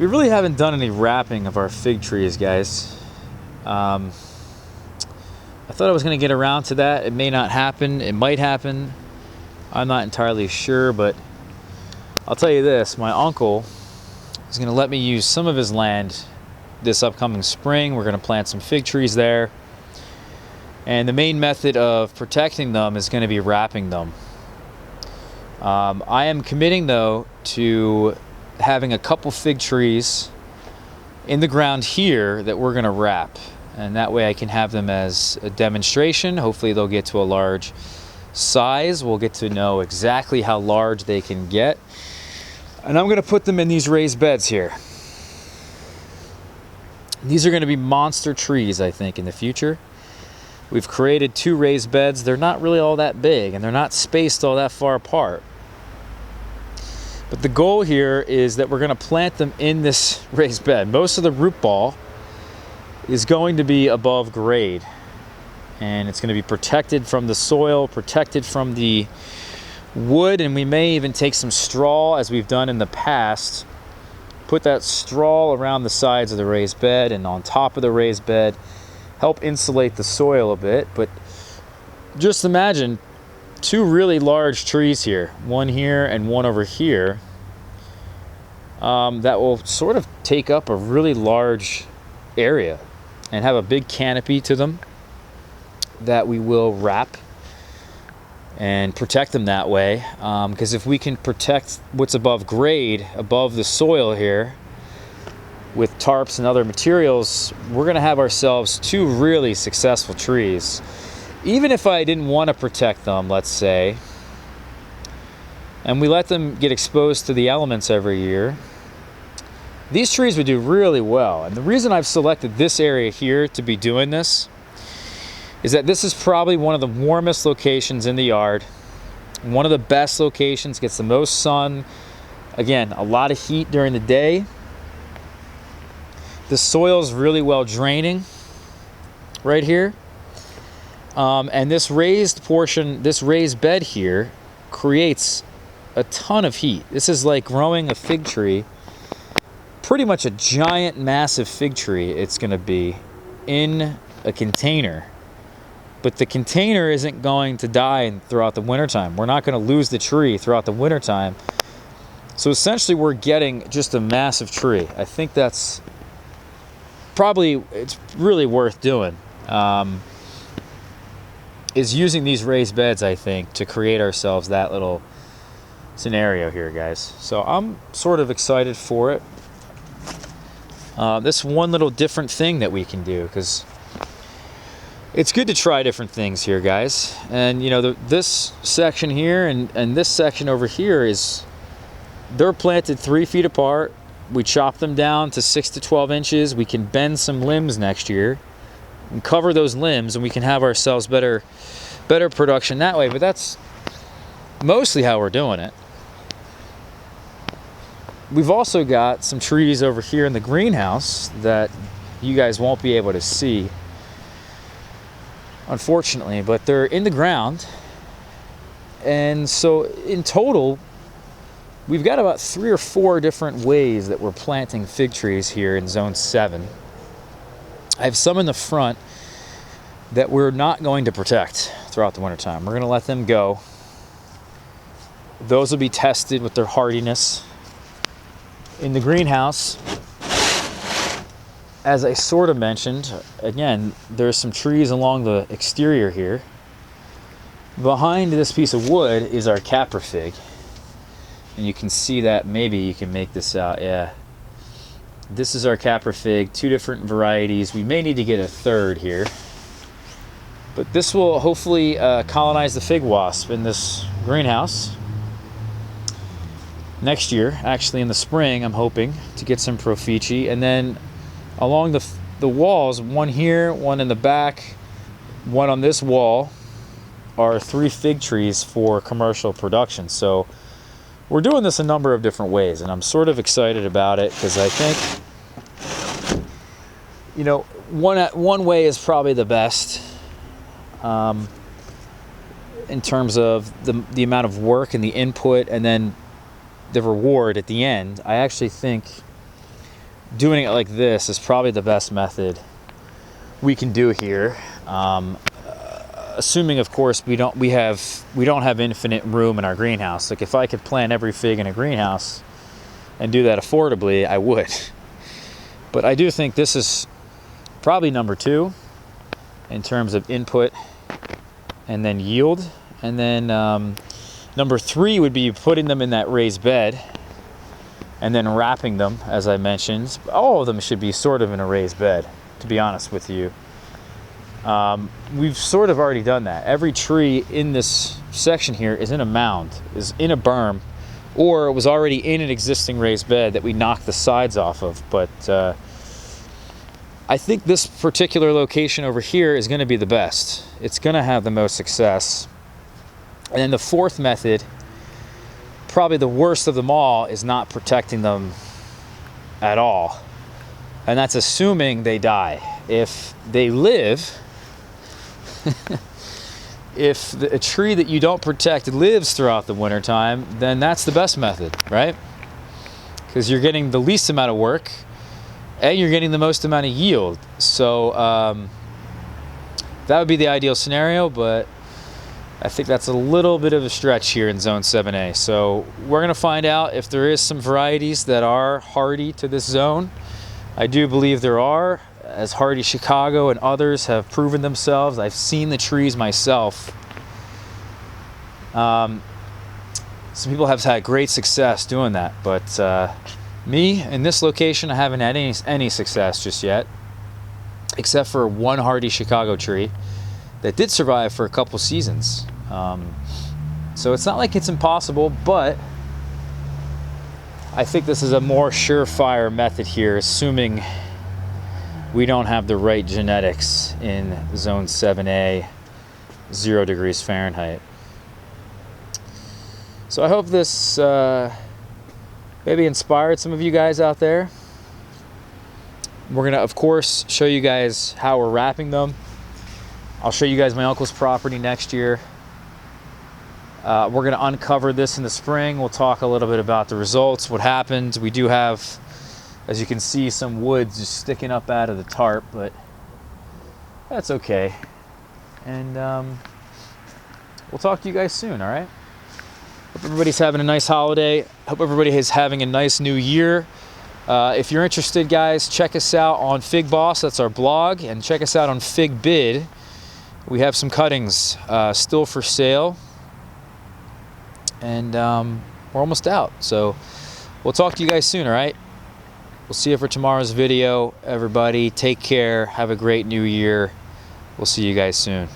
We really haven't done any wrapping of our fig trees, guys. I thought I was going to get around to that. It may not happen. It might happen. I'm not entirely sure, but I'll tell you this. My uncle is going to let me use some of his land this upcoming spring. We're going to plant some fig trees there. And the main method of protecting them is going to be wrapping them. I am committing, though, to having a couple fig trees in the ground here that we're going to wrap. And that way I can have them as a demonstration. Hopefully they'll get to a large size. We'll get to know exactly how large they can get. And I'm going to put them in these raised beds here. These are going to be monster trees, I think, in the future. We've created 2 raised beds. They're not really all that big, and they're not spaced all that far apart. But the goal here is that we're going to plant them in this raised bed. Most of the root ball is going to be above grade, and it's going to be protected from the soil, protected from the wood, and we may even take some straw, as we've done in the past, put that straw around the sides of the raised bed and on top of the raised bed, help insulate the soil a bit. But just imagine 2 really large trees here, one here and one over here, that will sort of take up a really large area and have a big canopy to them that we will wrap and protect them that way. Because if we can protect what's above grade, above the soil here, with tarps and other materials, we're going to have ourselves 2 really successful trees. Even if I didn't want to protect them, let's say, and we let them get exposed to the elements every year, these trees would do really well. And the reason I've selected this area here to be doing this is that this is probably one of the warmest locations in the yard. One of the best locations, gets the most sun. Again, a lot of heat during the day. The soil's really well draining right here. And this raised portion, this raised bed here, creates a ton of heat. This is like growing a fig tree, pretty much a giant, massive fig tree it's going to be in a container. But the container isn't going to die throughout the wintertime. We're not going to lose the tree throughout the wintertime. So essentially we're getting just a massive tree. I think that's probably, it's really worth doing. Is using these raised beds, I think, to create ourselves that little scenario here, guys. So I'm sort of excited for it. This one little different thing that we can do, because it's good to try different things here, guys. And you know, this section here and this section over here they're planted 3 feet apart. We chop them down to 6 to 12 inches. We can bend some limbs next year and cover those limbs, and we can have ourselves better production that way. But that's mostly how we're doing it. We've also got some trees over here in the greenhouse that you guys won't be able to see, unfortunately, but they're in the ground. And so in total, we've got about 3 or 4 different ways that we're planting fig trees here in Zone 7. I have some in the front that we're not going to protect throughout the wintertime. We're going to let them go. Those will be tested with their hardiness. In the greenhouse, as I sort of mentioned, again, there's some trees along the exterior here. Behind this piece of wood is our caprifig. And you can see that, maybe you can make this out, yeah. This is our caprifig, 2 different varieties. We may need to get a 3rd here. But this will hopefully colonize the fig wasp in this greenhouse. Next year, actually in the spring, I'm hoping to get some Profici. And then along the walls, one here, one in the back, one on this wall, are 3 fig trees for commercial production. So we're doing this a number of different ways, and I'm sort of excited about it because I think, you know, one way is probably the best in terms of the amount of work and the input and then the reward at the end. I actually think doing it like this is probably the best method we can do here. Assuming, of course, we don't have infinite room in our greenhouse. Like, if I could plant every fig in a greenhouse and do that affordably, I would. But I do think this is probably number 2 in terms of input and then yield. And then number 3 would be putting them in that raised bed and then wrapping them, as I mentioned. All of them should be sort of in a raised bed, to be honest with you. We've sort of already done that. Every tree in this section here is in a mound, is in a berm, or it was already in an existing raised bed that we knocked the sides off of. But I think this particular location over here is going to be the best. It's going to have the most success. And then the 4th method, probably the worst of them all, is not protecting them at all. And that's assuming they die. If they live, if a tree that you don't protect lives throughout the wintertime, then that's the best method, right? Because you're getting the least amount of work and you're getting the most amount of yield. So that would be the ideal scenario, but I think that's a little bit of a stretch here in Zone 7A. So we're going to find out if there is some varieties that are hardy to this zone. I do believe there are, as Hardy Chicago and others have proven themselves. I've seen the trees myself. Some people have had great success doing that, but me, in this location, I haven't had any success just yet, except for one Hardy Chicago tree that did survive for a couple seasons. So it's not like it's impossible, but I think this is a more surefire method here, assuming we don't have the right genetics in Zone 7A, 0 degrees Fahrenheit. So I hope this maybe inspired some of you guys out there. We're gonna, of course, show you guys how we're wrapping them. I'll show you guys my uncle's property next year. We're gonna uncover this in the spring. We'll talk a little bit about the results, what happened. We do have, as you can see, some wood just sticking up out of the tarp, but that's okay. And we'll talk to you guys soon, all right? Hope everybody's having a nice holiday. Hope everybody is having a nice new year. If you're interested, guys, check us out on Fig Boss. That's our blog. And check us out on Fig Bid. We have some cuttings still for sale. And we're almost out. So we'll talk to you guys soon, all right? We'll see you for tomorrow's video. Everybody, take care. Have a great new year. We'll see you guys soon.